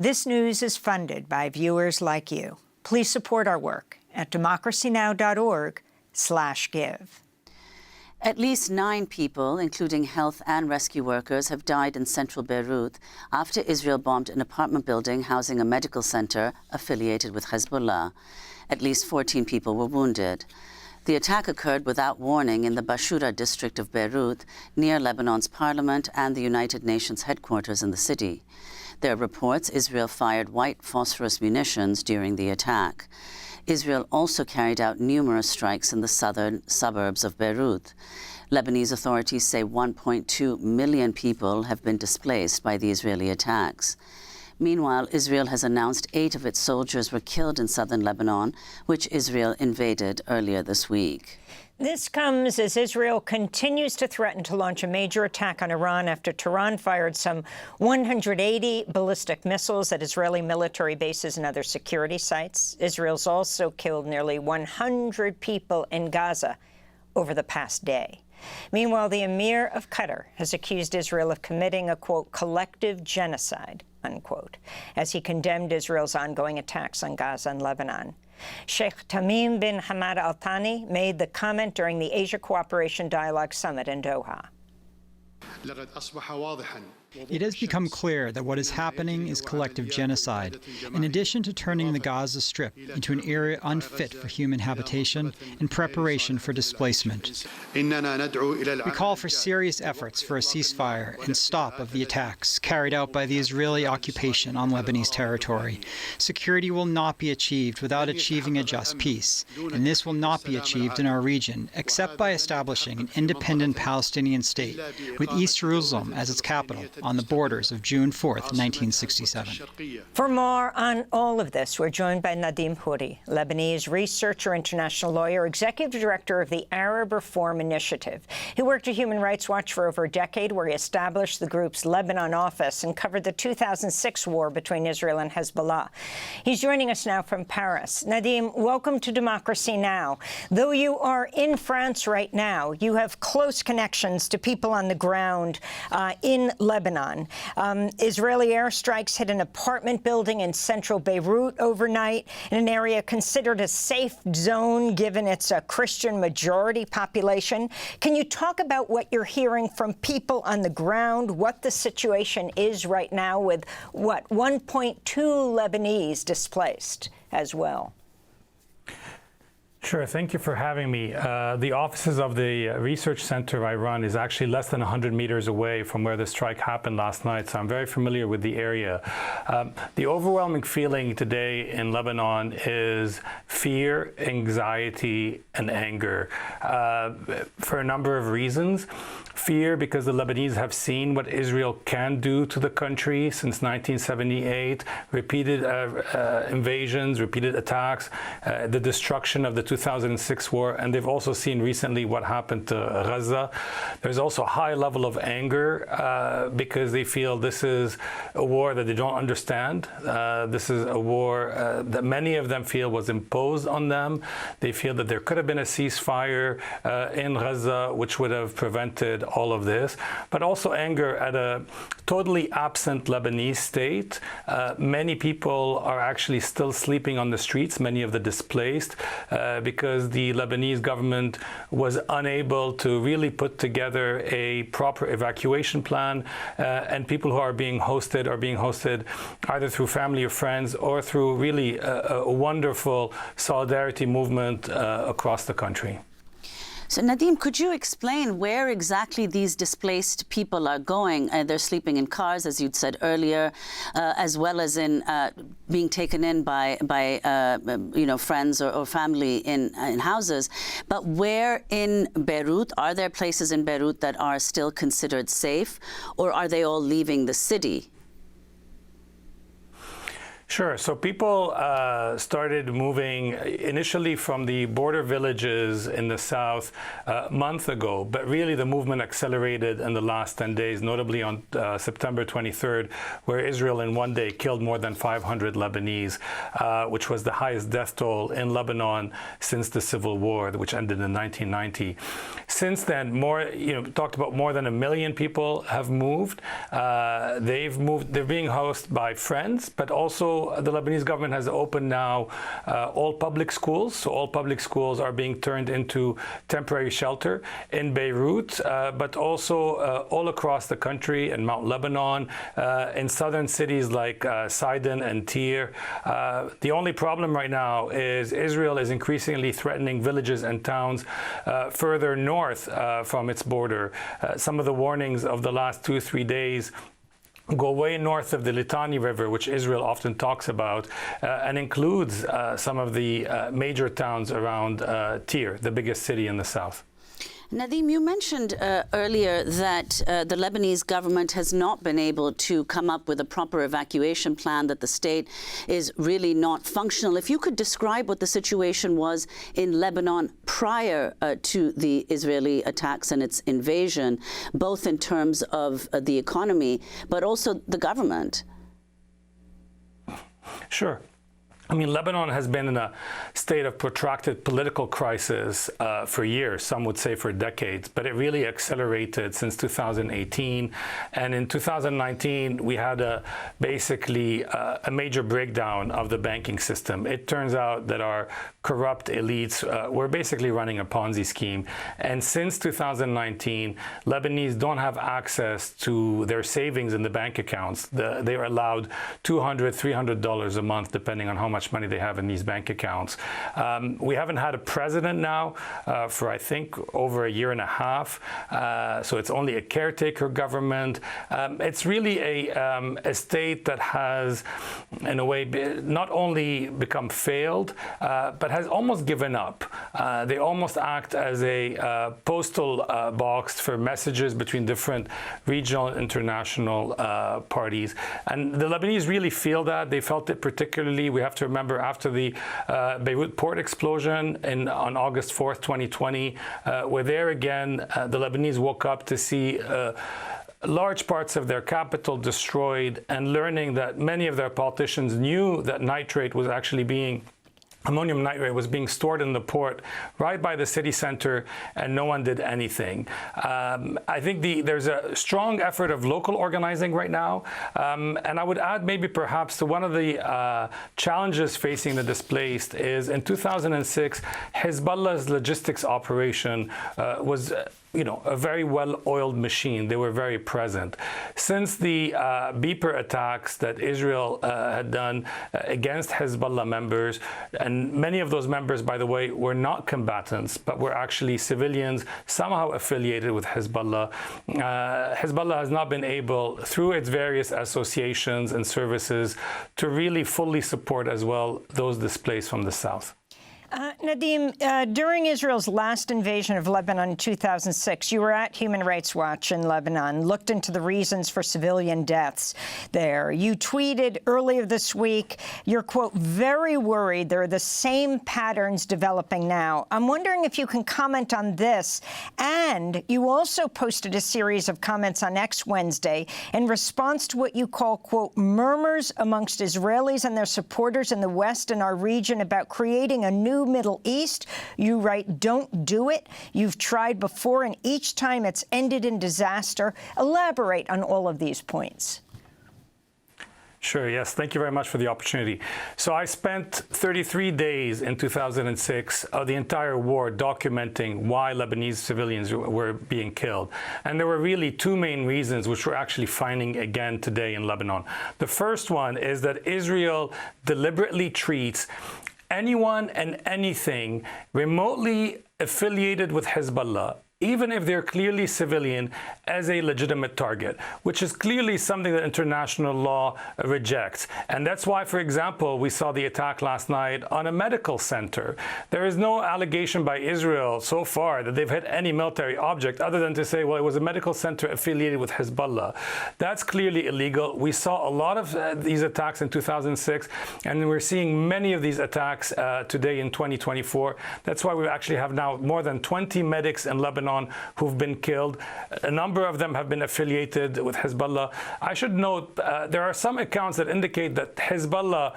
This news is funded by viewers like you. Please support our work at democracynow.org/give. At least 9 people, including health and rescue workers, have died in central Beirut after Israel bombed an apartment building housing a medical center affiliated with Hezbollah. At least 14 people were wounded. The attack occurred without warning in the Bashura district of Beirut, near Lebanon's parliament and the United Nations headquarters in the city. There are reports Israel fired white phosphorus munitions during the attack. Israel also carried out numerous strikes in the southern suburbs of Beirut. Lebanese authorities say 1.2 million people have been displaced by the Israeli attacks. Meanwhile, Israel has announced 8 of its soldiers were killed in southern Lebanon, which Israel invaded earlier this week. This comes as Israel continues to threaten to launch a major attack on Iran after Tehran fired some 180 ballistic missiles at Israeli military bases and other security sites. Israel's also killed nearly 100 people in Gaza over the past day. Meanwhile, the Emir of Qatar has accused Israel of committing a, quote, collective genocide, unquote, as he condemned Israel's ongoing attacks on Gaza and Lebanon. Sheikh Tamim bin Hamad Al Thani made the comment during the Asia Cooperation Dialogue Summit in Doha. It has become clear that what is happening is collective genocide. In addition to turning the Gaza Strip into an area unfit for human habitation in preparation for displacement, we call for serious efforts for a ceasefire and stop of the attacks carried out by the Israeli occupation on Lebanese territory. Security will not be achieved without achieving a just peace, and this will not be achieved in our region except by establishing an independent Palestinian state with East Jerusalem as its capital on the borders of June 4th, 1967. For more on all of this, we're joined by Nadim Houry, Lebanese researcher, international lawyer, executive director of the Arab Reform Initiative. He worked at Human Rights Watch for over a decade, where he established the group's Lebanon office and covered the 2006 war between Israel and Hezbollah. He's joining us now from Paris. Nadim, welcome to Democracy Now! Though you are in France right now, you have close connections to people on the ground in Lebanon. Israeli airstrikes hit an apartment building in central Beirut overnight, in an area considered a safe zone given its Christian majority population. Can you talk about what you're hearing from people on the ground, what the situation is right now with, 1.2 Lebanese displaced as well? Sure. Thank you for having me. The offices of the research center I run is actually less than 100 meters away from where the strike happened last night, so I'm very familiar with the area. The overwhelming feeling today in Lebanon is fear, anxiety, and anger for a number of reasons. Fear because the Lebanese have seen what Israel can do to the country since 1978, repeated invasions, repeated attacks, the destruction of the 2006 war, and they've also seen recently what happened to Gaza. There's also a high level of anger because they feel this is a war that they don't understand. This is a war that many of them feel was imposed on them. They feel that there could have been a ceasefire in Gaza which would have prevented all of this, but also anger at a totally absent Lebanese state. Many people are actually still sleeping on the streets, many of the displaced, because the Lebanese government was unable to really put together a proper evacuation plan, and people who are being hosted either through family or friends or through really a wonderful solidarity movement across the country. So, Nadim, could you explain where exactly these displaced people are going? They're sleeping in cars, as you'd said earlier, as well as in being taken in by friends or family in houses. But where in Beirut? Are there places in Beirut that are still considered safe, or are they all leaving the city? Sure. So people started moving initially from the border villages in the south a month ago, but really the movement accelerated in the last 10 days, notably on September 23rd, where Israel in one day killed more than 500 Lebanese, which was the highest death toll in Lebanon since the Civil War, which ended in 1990. Since then, talked about more than 1 million people have moved. They're being hosted by friends, but also the Lebanese government has opened now all public schools. So all public schools are being turned into temporary shelter in Beirut, but also all across the country, in Mount Lebanon, in southern cities like Sidon and Tyre. The only problem right now is Israel is increasingly threatening villages and towns further north from its border. Some of the warnings of the last 2-3 days go way north of the Litani River, which Israel often talks about, and includes some of the major towns around Tyre, the biggest city in the south. Nadim, you mentioned earlier that the Lebanese government has not been able to come up with a proper evacuation plan, that the state is really not functional. If you could describe what the situation was in Lebanon prior to the Israeli attacks and its invasion, both in terms of the economy, but also the government. Sure. I mean, Lebanon has been in a state of protracted political crisis for years, some would say for decades, but it really accelerated since 2018. And in 2019, we had basically a major breakdown of the banking system. It turns out that our corrupt elites were basically running a Ponzi scheme. And since 2019, Lebanese don't have access to their savings in the bank accounts. They are allowed $200, $300 a month, depending on how much money they have in these bank accounts. We haven't had a president now for, I think, over a year and a half. So it's only a caretaker government. It's really a state that has, in a way, not only become failed, but has almost given up. They almost act as a postal box for messages between different regional and international parties. And the Lebanese really feel that. They felt it particularly. We have to remember after the Beirut port explosion on August 4th, 2020, where there again, the Lebanese woke up to see large parts of their capital destroyed, and learning that many of their politicians knew that ammonium nitrate was being stored in the port right by the city center, and no one did anything. I think there's a strong effort of local organizing right now. And I would add maybe perhaps to one of the challenges facing the displaced is in 2006, Hezbollah's logistics operation was a very well-oiled machine. They were very present. Since the beeper attacks that Israel had done against Hezbollah members, and many of those members, by the way, were not combatants, but were actually civilians somehow affiliated with Hezbollah. Hezbollah has not been able, through its various associations and services, to really fully support as well those displaced from the south. Nadim, during Israel's last invasion of Lebanon in 2006, you were at Human Rights Watch in Lebanon, looked into the reasons for civilian deaths there. You tweeted earlier this week, you're, quote, very worried there are the same patterns developing now. I'm wondering if you can comment on this. And you also posted a series of comments on X Wednesday in response to what you call, quote, murmurs amongst Israelis and their supporters in the West and our region about creating a new Middle East. You write, don't do it. You've tried before, and each time it's ended in disaster. Elaborate on all of these points. Sure, yes. Thank you very much for the opportunity. So I spent 33 days in 2006 of the entire war documenting why Lebanese civilians were being killed. And there were really two main reasons, which we're actually finding again today in Lebanon. The first one is that Israel deliberately treats anyone and anything remotely affiliated with Hezbollah even if they're clearly civilian, as a legitimate target, which is clearly something that international law rejects. And that's why, for example, we saw the attack last night on a medical center. There is no allegation by Israel so far that they've hit any military object other than to say, well, it was a medical center affiliated with Hezbollah. That's clearly illegal. We saw a lot of these attacks in 2006, and we're seeing many of these attacks today in 2024. That's why we actually have now more than 20 medics in Lebanon who've been killed. A number of them have been affiliated with Hezbollah. I should note there are some accounts that indicate that Hezbollah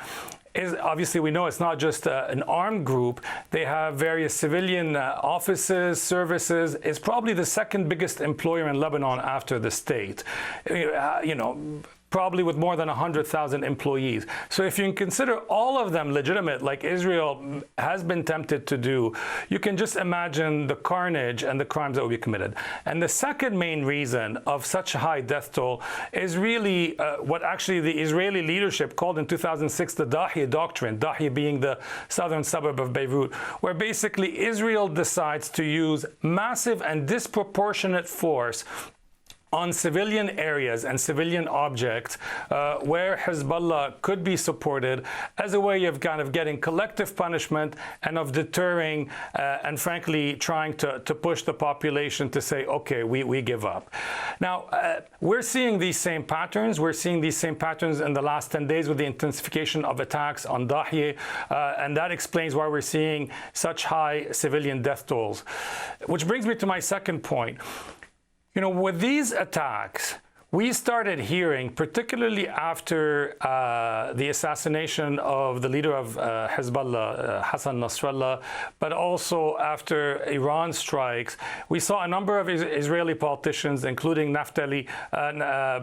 is, obviously we know it's not just an armed group. They have various civilian offices, services. It's probably the second biggest employer in Lebanon after the state. Probably with more than 100,000 employees. So if you can consider all of them legitimate, like Israel has been tempted to do, you can just imagine the carnage and the crimes that will be committed. And the second main reason of such a high death toll is really what actually the Israeli leadership called in 2006 the Dahiya Doctrine, Dahiya being the southern suburb of Beirut, where basically Israel decides to use massive and disproportionate force on civilian areas and civilian objects where Hezbollah could be supported as a way of kind of getting collective punishment and of deterring and frankly trying to push the population to say, okay, we give up. Now, we're seeing these same patterns. We're seeing these same patterns in the last 10 days with the intensification of attacks on Dahiya, and that explains why we're seeing such high civilian death tolls. Which brings me to my second point. With these attacks, we started hearing, particularly after the assassination of the leader of Hezbollah, Hassan Nasrallah, but also after Iran strikes, we saw a number of Israeli politicians, including Naftali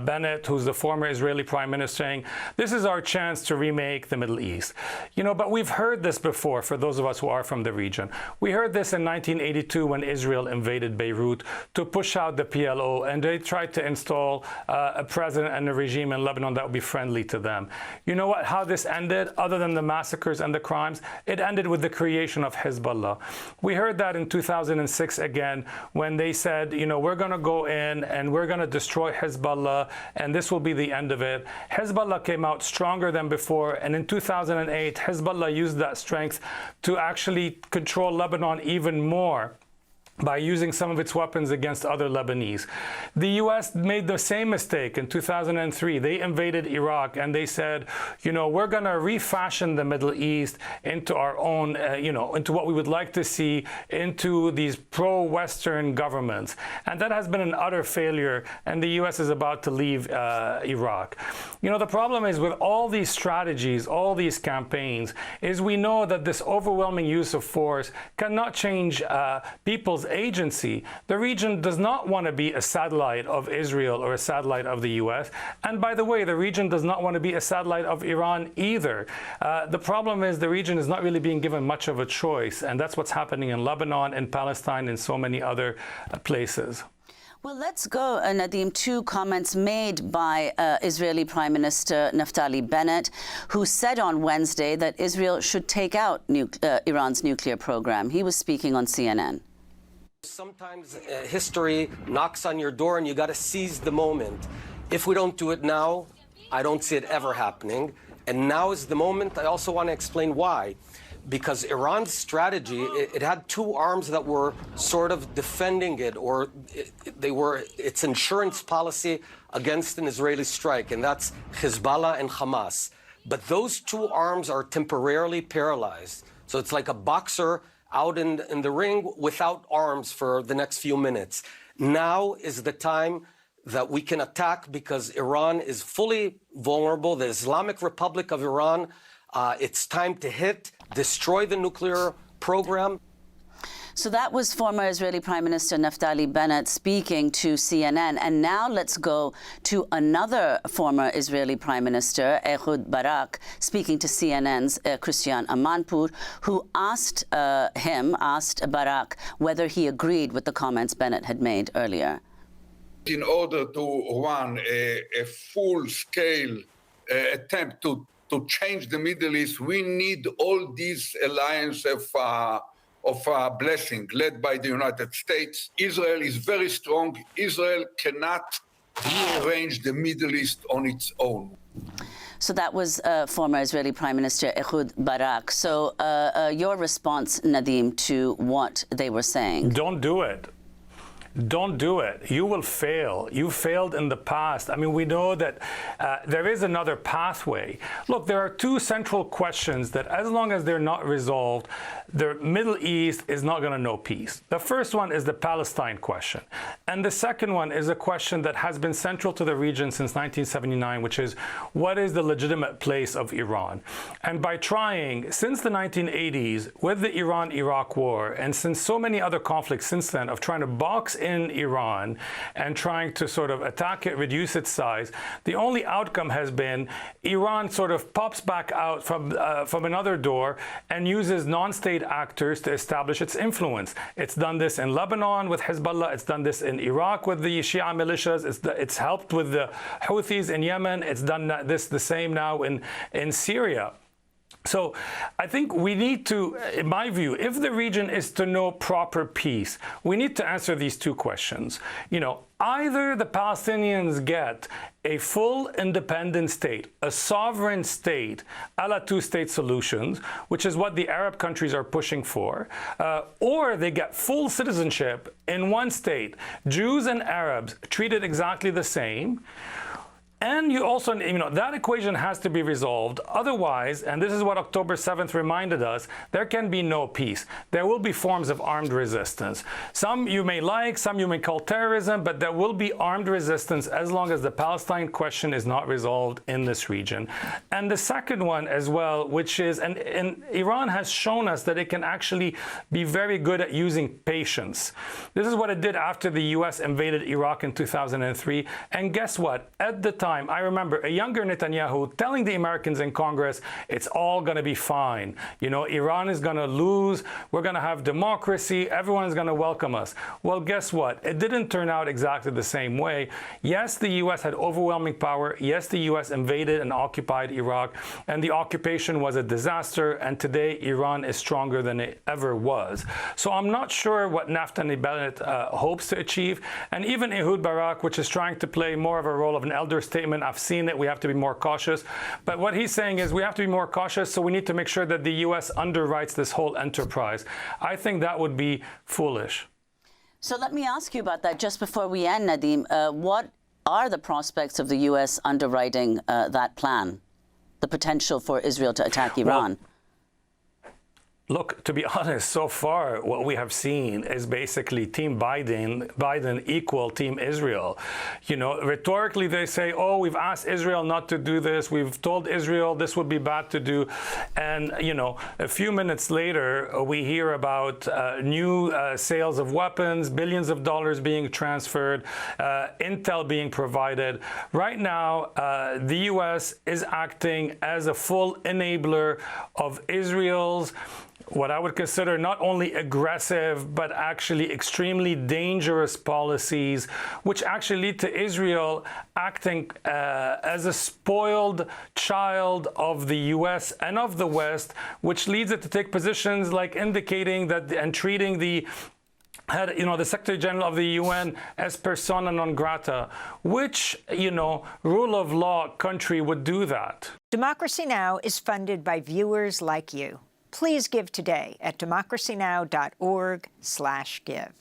Bennett, who's the former Israeli prime minister, saying, this is our chance to remake the Middle East. But we've heard this before, for those of us who are from the region. We heard this in 1982 when Israel invaded Beirut to push out the PLO, and they tried to install a president and a regime in Lebanon that would be friendly to them. You know what? How this ended, other than the massacres and the crimes, it ended with the creation of Hezbollah. We heard that in 2006 again, when they said, we're going to go in and we're going to destroy Hezbollah, and this will be the end of it. Hezbollah came out stronger than before, and in 2008, Hezbollah used that strength to actually control Lebanon even more by using some of its weapons against other Lebanese. The U.S. made the same mistake in 2003. They invaded Iraq and they said, we're going to refashion the Middle East into our own, into what we would like to see, into these pro-Western governments. And that has been an utter failure, and the U.S. is about to leave Iraq. The problem is with all these strategies, all these campaigns, is we know that this overwhelming use of force cannot change people's agency. The region does not want to be a satellite of Israel or a satellite of the U.S. And by the way, the region does not want to be a satellite of Iran either. The problem is the region is not really being given much of a choice, and that's what's happening in Lebanon, in Palestine, and so many other places. Well, let's go, Nadim, to comments made by Israeli Prime Minister Naftali Bennett, who said on Wednesday that Israel should take out Iran's nuclear program. He was speaking on CNN. Sometimes history knocks on your door and you got to seize the moment. If we don't do it now, I don't see it ever happening. And now is the moment. I also want to explain why. Because Iran's strategy, it had two arms that were sort of defending it, or they were its insurance policy against an Israeli strike, and that's Hezbollah and Hamas. But those two arms are temporarily paralyzed. So it's like a boxer out in the ring without arms for the next few minutes. Now is the time that we can attack, because Iran is fully vulnerable. The Islamic Republic of Iran, it's time to hit, destroy the nuclear program. So that was former Israeli Prime Minister Naftali Bennett speaking to CNN. And now let's go to another former Israeli Prime Minister, Ehud Barak, speaking to CNN's Christian Amanpour, who asked Barak whether he agreed with the comments Bennett had made earlier. In order to run a full-scale attempt to change the Middle East, we need all these alliance of of a blessing led by the United States. Israel is very strong. Israel cannot rearrange the Middle East on its own. So that was former Israeli Prime Minister Ehud Barak. So your response, Nadim, to what they were saying? Don't do it. Don't do it. You will fail. You failed in the past. I mean, we know that there is another pathway. Look, there are two central questions that as long as they're not resolved, the Middle East is not going to know peace. The first one is the Palestine question. And the second one is a question that has been central to the region since 1979, which is what is the legitimate place of Iran? And by trying, since the 1980s, with the Iran-Iraq war, and since so many other conflicts since then, of trying to box in Iran and trying to sort of attack it, reduce its size, the only outcome has been Iran sort of pops back out from another door and uses non-state actors to establish its influence. It's done this in Lebanon with Hezbollah. It's done this in Iraq with the Shia militias. It's helped with the Houthis in Yemen. It's done this the same now in Syria. So I think we need to, in my view, if the region is to know proper peace, we need to answer these two questions. You know, either the Palestinians get a full independent state, a sovereign state, a la two-state solutions, which is what the Arab countries are pushing for, or they get full citizenship in one state, Jews and Arabs treated exactly the same. And you also, you know, that equation has to be resolved. Otherwise, and this is what October 7th reminded us, there can be no peace. There will be forms of armed resistance. Some you may like, some you may call terrorism, but there will be armed resistance as long as the Palestine question is not resolved in this region. And the second one as well, which is, and Iran has shown us that it can actually be very good at using patience. This is what it did after the US invaded Iraq in 2003. And guess what? At the time, I remember a younger Netanyahu telling the Americans in Congress, it's all going to be fine. You know, Iran is going to lose. We're going to have democracy. Everyone is going to welcome us. Well, guess what? It didn't turn out exactly the same way. Yes, the U.S. had overwhelming power. Yes, the U.S. invaded and occupied Iraq. And the occupation was a disaster. And today, Iran is stronger than it ever was. So I'm not sure what Naftali Bennett hopes to achieve. And even Ehud Barak, which is trying to play more of a role of an elder statesman, I've seen it. We have to be more cautious. But what he's saying is we have to be more cautious, so we need to make sure that the U.S. underwrites this whole enterprise. I think that would be foolish. So let me ask you about that just before we end, Nadim. What are the prospects of the U.S. underwriting that plan, the potential for Israel to attack Iran? Well, look, to be honest, so far what we have seen is basically Team Biden equal Team Israel. You know, rhetorically they say, oh, we've asked Israel not to do this. We've told Israel this would be bad to do. And, you know, a few minutes later, we hear about new sales of weapons, billions of dollars being transferred, intel being provided. Right now, the U.S. is acting as a full enabler of Israel's what I would consider not only aggressive, but actually extremely dangerous policies, which actually lead to Israel acting as a spoiled child of the U.S. and of the West, which leads it to take positions like indicating that and treating the Secretary General of the UN as persona non grata. Which, rule of law country would do that? Democracy Now! Is funded by viewers like you. Please give today at democracynow.org/give.